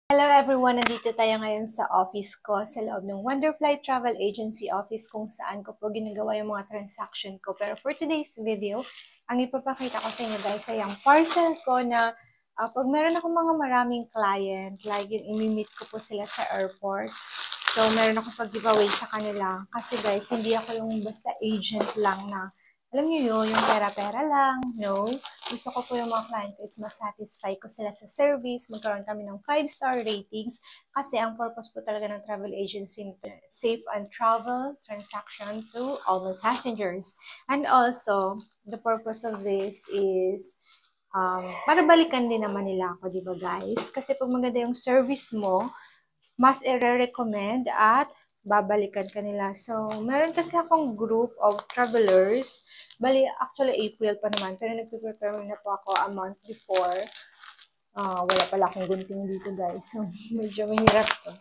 Hello everyone! Nandito tayo ngayon sa office ko, sa loob ng Wonderfly Travel Agency office kung saan ko po ginagawa yung mga transaction ko. Pero for today's video, ang ipapakita ko sa inyo guys ay ang parcel ko na pag meron akong mga maraming client, like yung imi-meet ko po sila sa airport. So meron akong pag-giveaway sa kanila kasi guys, hindi ako yung basta agent lang na alam niyo yun, yung pera-pera lang. No. Gusto ko po yung mga client ko is masatisfy ko sila sa service, magkaroon kami ng 5-star ratings kasi ang purpose po talaga ng travel agency safe and travel transaction to all my passengers. And also, the purpose of this is para balikan din naman nila ako, di ba guys? Kasi pag maganda yung service mo, mas i-recommend at babalikan ka nila. So, meron kasi akong group of travelers. Bali, actually April pa naman. Pero nagpe-prepare na po ako a month before. Wala pala akong gunting dito guys. So, medyo mahirap to.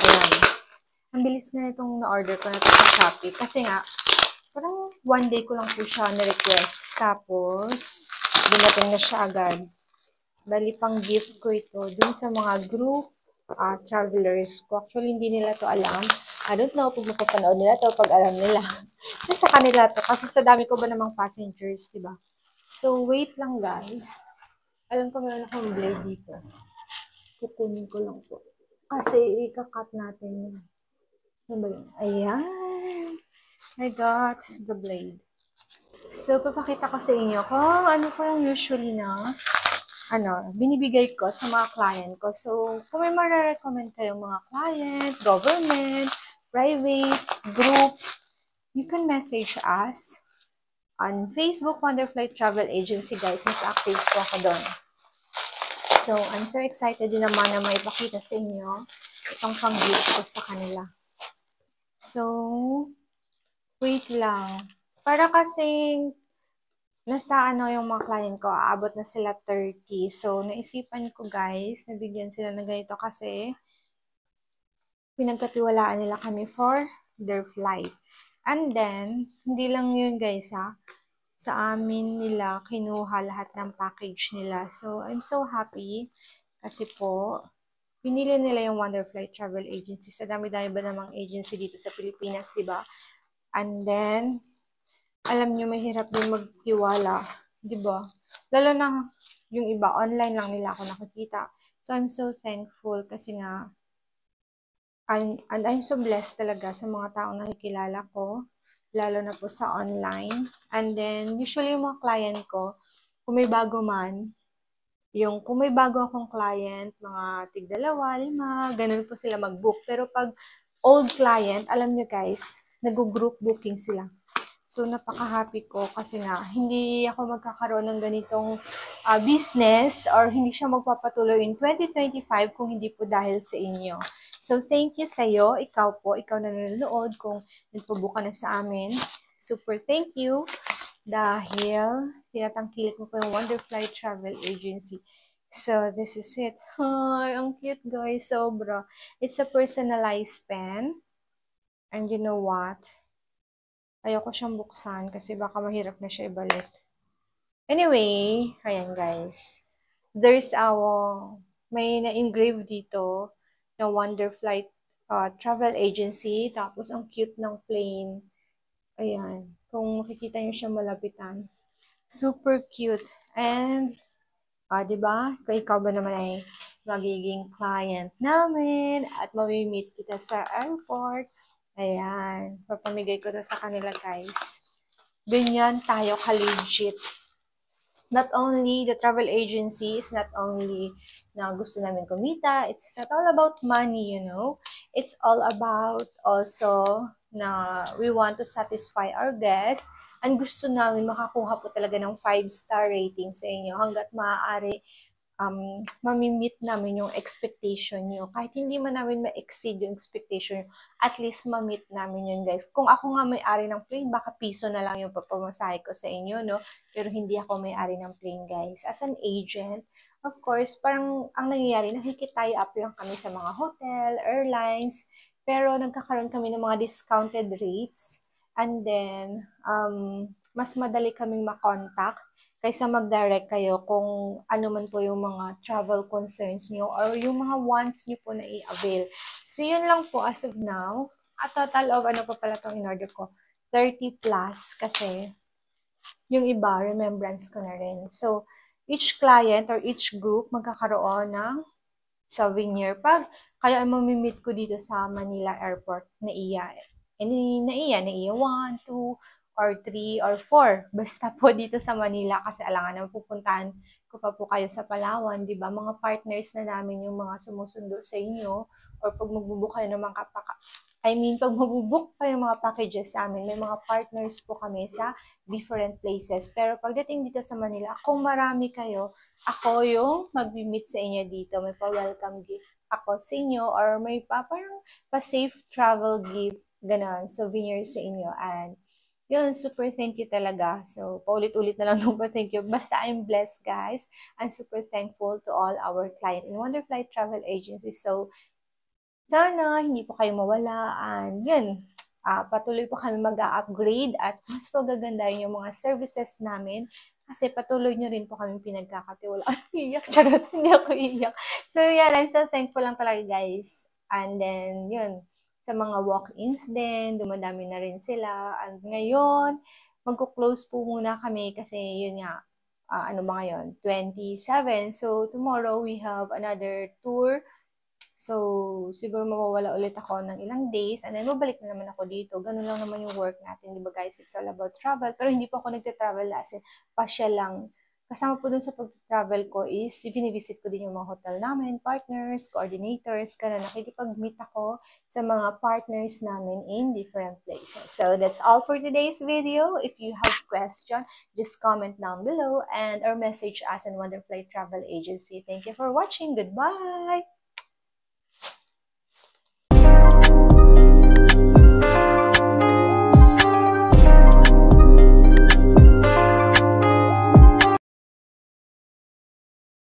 Ayan. Ang bilis nga itong na-order ko na ito sa Shopee. Kasi nga, parang one day ko lang po siya na-request. Tapos, dumating na siya agad. Bali, pang gift ko ito dun sa mga group travelers ko. Actually, hindi nila to alam. I don't know kung mapapanood nila to pag alam nila. Sa kanila to. Kasi sa dami ko ba namang passengers, di ba? So, wait lang guys. Alam ko meron akong blade dito. Kukunin ko lang po. Kasi ikakat natin yun. Ano ba yun? Ayan. I got the blade. So, papakita ko sa inyo kung ano po yung usually na binibigay ko sa mga client ko. So, kung may mara-recommend kayong mga client, government, private, group, you can message us on Facebook Wonderfly Travel Agency, guys. Mas active po ako doon. So, I'm so excited din naman na maipakita sa inyo itong pang-gift ko sa kanila. So, wait lang. Para kasing nasa yung mga client ko, aabot na sila 30. So, naisipan ko guys, nabigyan sila ng ganito kasi pinagkatiwalaan nila kami for their flight. And then, hindi lang yun guys sa amin nila kinuha lahat ng package nila. So, I'm so happy kasi po, pinili nila yung Wonderfly Travel Agency. Sa dami-dami ba namang agency dito sa Pilipinas, di ba? And then, alam nyo, mahirap din magtiwala, di ba? Lalo na yung iba, online lang nila ako nakikita. So, I'm so thankful kasi nga, and I'm so blessed talaga sa mga taong nakikilala ko, lalo na po sa online. And then, usually yung mga client ko, kung may bago man, kung may bago akong client, mga tig-2, 5, ganun po sila mag-book. Pero pag old client, alam nyo guys, nag-group booking sila. So, napaka-happy ko kasi nga, hindi ako magkakaroon ng ganitong business or hindi siya magpapatuloy in 2025 kung hindi po dahil sa inyo. So, thank you sa'yo. Ikaw na nanonood kung nagpabuka na sa amin. Super thank you dahil tinatangkilik mo po yung Wonderfly Travel Agency. So, this is it. Ay, ang cute guys. Sobra. It's a personalized pen. And you know what? Ayoko siyang buksan kasi baka mahirap na siya ibalik. Anyway, ayan guys. There's may na-engrave dito na Wonderfly Travel Agency. Tapos, ang cute ng plane. Ayan. Kung makikita niyo siya malapitan. Super cute. And, diba? Kung ikaw ba naman ay magiging client namin at mamimit kita sa airport. Ayan. Papamigay ko na sa kanila, guys. Ganyan tayo ka-legit. Not only the travel agency is not only na gusto namin kumita, it's not all about money, you know. It's all about also na we want to satisfy our guests and gusto namin makakuha po talaga ng 5-star rating sa inyo hanggat maaari mamimit namin yung expectation nyo. Kahit hindi man namin ma-exceed yung expectation, at least mamit namin yun, guys. Kung ako nga may-ari ng plane, baka piso na lang yung papamasahe ko sa inyo, no? Pero hindi ako may-ari ng plane, guys. As an agent, of course, parang ang nangyayari, nakikitay up lang kami sa mga hotel, airlines, pero nagkakaroon kami ng mga discounted rates. And then, mas madali kaming makontakt kaysa mag-direct kayo kung ano man po yung mga travel concerns nyo or yung mga wants nyo po na i-avail. So, yun lang po as of now. A total of, ano pa pala itong in-order ko? 30 plus kasi yung iba, remembrance ko na rin. So, each client or each group magkakaroon ng souvenir. Pag kayo ay mamimit ko dito sa Manila Airport, naiya 1, 2, or 3, or 4. Basta po dito sa Manila kasi alangan naman pupuntahan ko pa po kayo sa Palawan, di ba? Mga partners na namin yung mga sumusundo sa inyo or pag magbubuk kayo ng mga pag magbubuk kayo ng mga packages sa amin, may mga partners po kami sa different places. Pero pagdating dito sa Manila, kung marami kayo, ako yung mag-meet sa inyo dito. May pa-welcome gift ako sa inyo or may parang pa-safe travel gift, ganon, souvenir sa inyo. And yun, super thank you talaga. So, paulit-ulit na lang nung thank you. Basta I'm blessed, guys. I'm super thankful to all our client in Wonderflight Travel Agency. So, sana hindi po kayo mawala. And yun, patuloy po kami mag-upgrade at mas pagagandahin yung mga services namin kasi patuloy nyo rin po kami pinagkakatiwalaan. Iyak, charot, hindi ako iyak. So, yan, I'm so thankful lang talaga, guys. And then, yun, sa mga walk-ins din, dumadami na rin sila. And ngayon, magko-close po muna kami kasi yun nga, ano ba ngayon? 27. So, tomorrow we have another tour. So, siguro mawawala ulit ako ng ilang days and then babalik na naman ako dito. Ganun lang naman yung work natin, di ba guys? It's all about travel. Pero hindi po ako nagte-travel kasi pasya lang. Kasama po dun sa pag-travel ko is binivisit ko din yung mga hotel namin, partners, coordinators, kaya nakikipag-meet ako sa mga partners namin in different places. So, that's all for today's video. If you have question, just comment down below and or message us in Wonderflight Travel Agency. Thank you for watching. Goodbye!